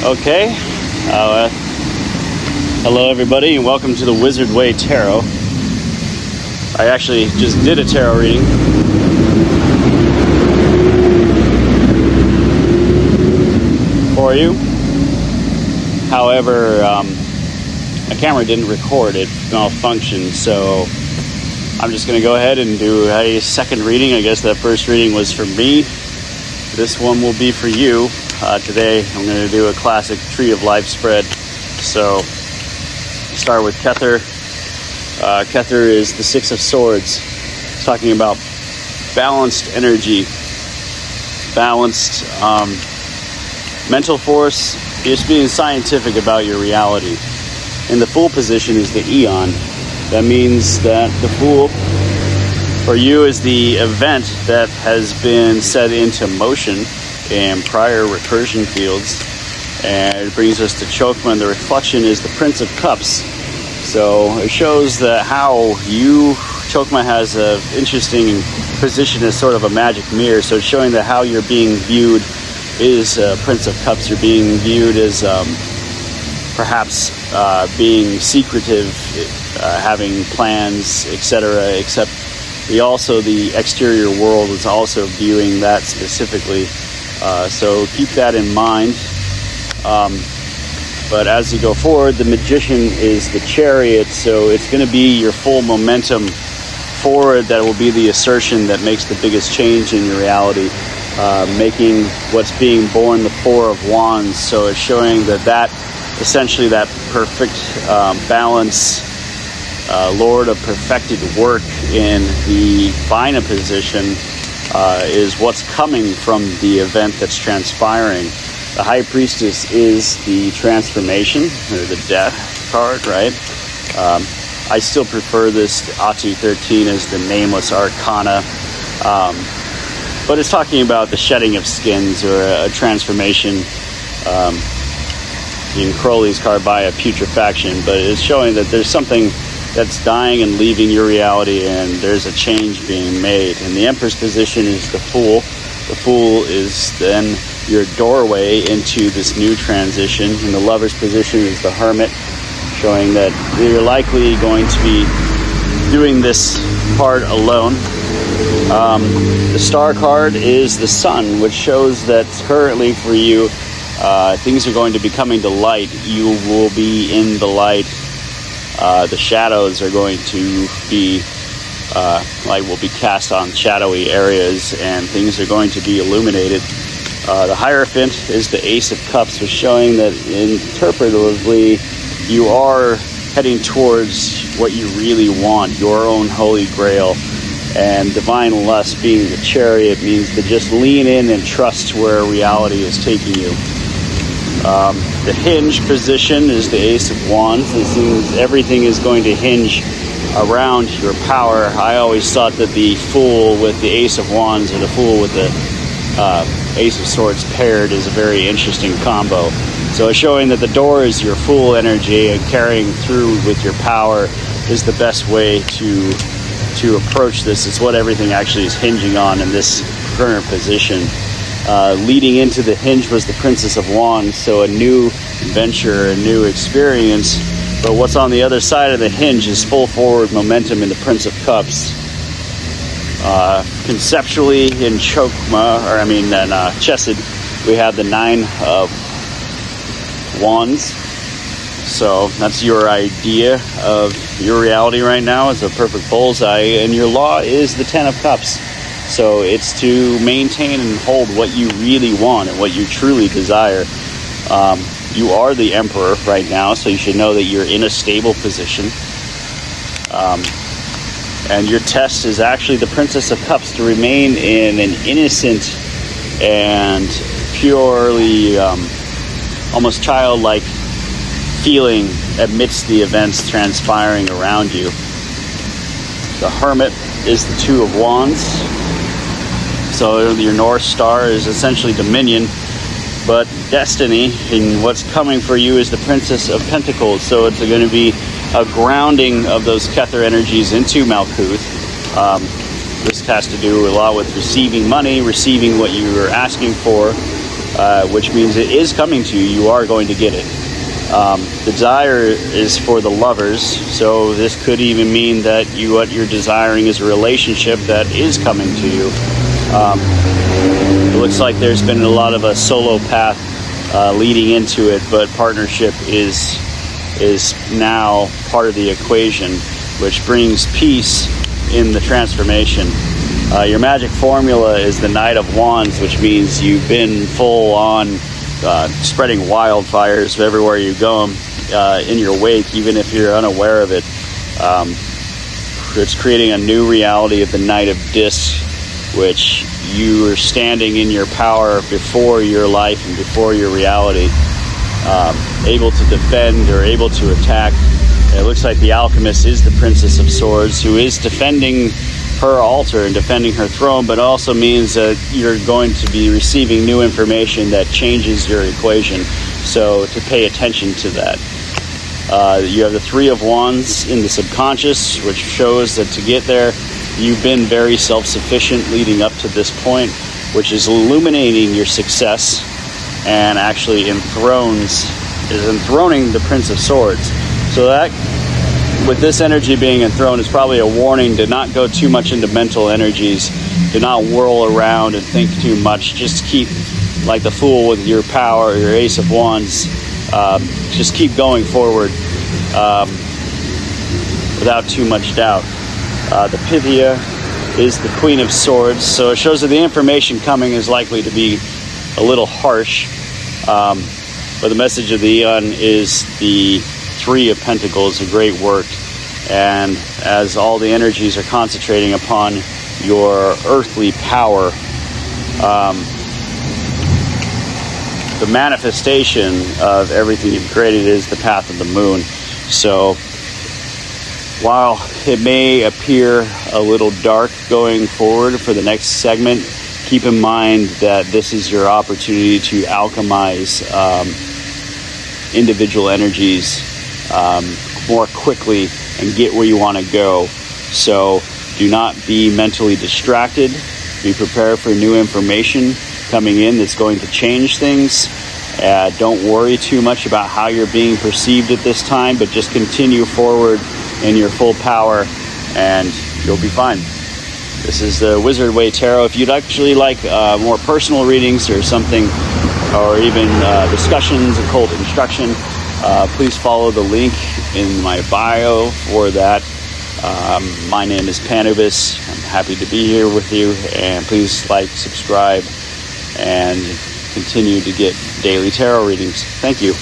Okay. Hello, everybody, and welcome to the Wizard Way Tarot. I actually just did a tarot reading. For you. However, my camera didn't record. It malfunctioned, so I'm just going to go ahead and do a second reading. I guess that first reading was for me. This one will be for you. Today I'm going to do a classic Tree of Life spread. So start with Kether. Kether is the Six of Swords. It's talking about balanced energy, balanced mental force, just being scientific about your reality. In the Fool position is the Eon. That means that the Fool for you is the event that has been set into motion in prior recursion fields, and it brings us to Chokma. The reflection is the Prince of Cups. So it shows that how you, Chokma has an interesting position as sort of a magic mirror. So it's showing that how you're being viewed is Prince of Cups. You're being viewed as perhaps being secretive, having plans, etc. Except the exterior world is also viewing that specifically. So keep that in mind. But as you go forward, the Magician is the Chariot, so it's going to be your full momentum forward that will be the assertion that makes the biggest change in your reality, making what's being born the Four of Wands. So it's showing that essentially that perfect balance, Lord of perfected work in the Vina position is what's coming from the event that's transpiring. The High Priestess is the transformation, or the death card, right? I still prefer this Atu 13 as the nameless arcana. But it's talking about the shedding of skins, or a transformation in Crowley's card by a putrefaction. But it's showing that there's something that's dying and leaving your reality, and there's a change being made. And the Empress position is the Fool. The Fool is then your doorway into this new transition. And the Lover's position is the Hermit, showing that you're likely going to be doing this part alone. The Star card is the Sun, which shows that currently for you, things are going to be coming to light. You will be in the light. The shadows are going to be, light will be cast on shadowy areas, and things are going to be illuminated. The Hierophant is the Ace of Cups, which showing that interpretively you are heading towards what you really want, your own holy grail. And Divine Lust being the Chariot means to just lean in and trust where reality is taking you. The Hinge position is the Ace of Wands. It seems everything is going to hinge around your power. I always thought that the Fool with the Ace of Wands, or the Fool with the Ace of Swords paired, is a very interesting combo. So it's showing that the door is your Fool energy, and carrying through with your power is the best way to approach this. It's what everything actually is hinging on in this current position. Leading into the Hinge was the Princess of Wands, so a new venture, a new experience. But what's on the other side of the Hinge is full forward momentum in the Prince of Cups. Conceptually, in Chokma, in Chesed, we have the Nine of Wands. So that's your idea of your reality right now. It's a perfect bullseye, and your law is the Ten of Cups. So it's to maintain and hold what you really want and what you truly desire. You are the Emperor right now, so you should know that you're in a stable position. And your test is actually the Princess of Cups, to remain in an innocent and purely almost childlike feeling amidst the events transpiring around you. The Hermit is the Two of Wands. So your North Star is essentially dominion, but destiny, and what's coming for you is the Princess of Pentacles. So it's going to be a grounding of those Kether energies into Malkuth. This has to do a lot with receiving money, receiving what you were asking for, which means it is coming to you. You are going to get it. The desire is for the lovers, so this could even mean that what you're desiring is a relationship that is coming to you. It looks like there's been a lot of a solo path leading into it, but partnership is now part of the equation, which brings peace in the transformation. Your magic formula is the Knight of Wands, which means you've been full on spreading wildfires everywhere you go in your wake, even if you're unaware of it. It's creating a new reality of the Knight of Discs, which you are standing in your power before your life and before your reality, able to defend or able to attack. It looks like the alchemist is the Princess of Swords, who is defending her altar and defending her throne, but also means that you're going to be receiving new information that changes your equation. So to pay attention to that. You have the Three of Wands in the subconscious, which shows that to get there, you've been very self-sufficient leading up to this point, which is illuminating your success and actually enthroning the Prince of Swords. So that, with this energy being enthroned, is probably a warning to not go too much into mental energies, to not whirl around and think too much. Just keep, like the Fool with your power, your Ace of Wands, just keep going forward without too much doubt. The Pythia is the Queen of Swords, so it shows that the information coming is likely to be a little harsh, but the message of the Eon is the Three of Pentacles, a great work, and as all the energies are concentrating upon your earthly power, the manifestation of everything you've created is the path of the moon. So while it may appear a little dark going forward for the next segment, keep in mind that this is your opportunity to alchemize individual energies more quickly and get where you want to go. So do not be mentally distracted. Be prepared for new information coming in that's going to change things. Don't worry too much about how you're being perceived at this time, but just continue forward in your full power and you'll be fine. This is the Wizard Way Tarot. If you'd actually like more personal readings or something, or even discussions, occult instruction, please follow the link in my bio for that. My name is Panubis. I'm happy to be here with you, and please like, subscribe, and continue to get daily tarot readings. Thank you.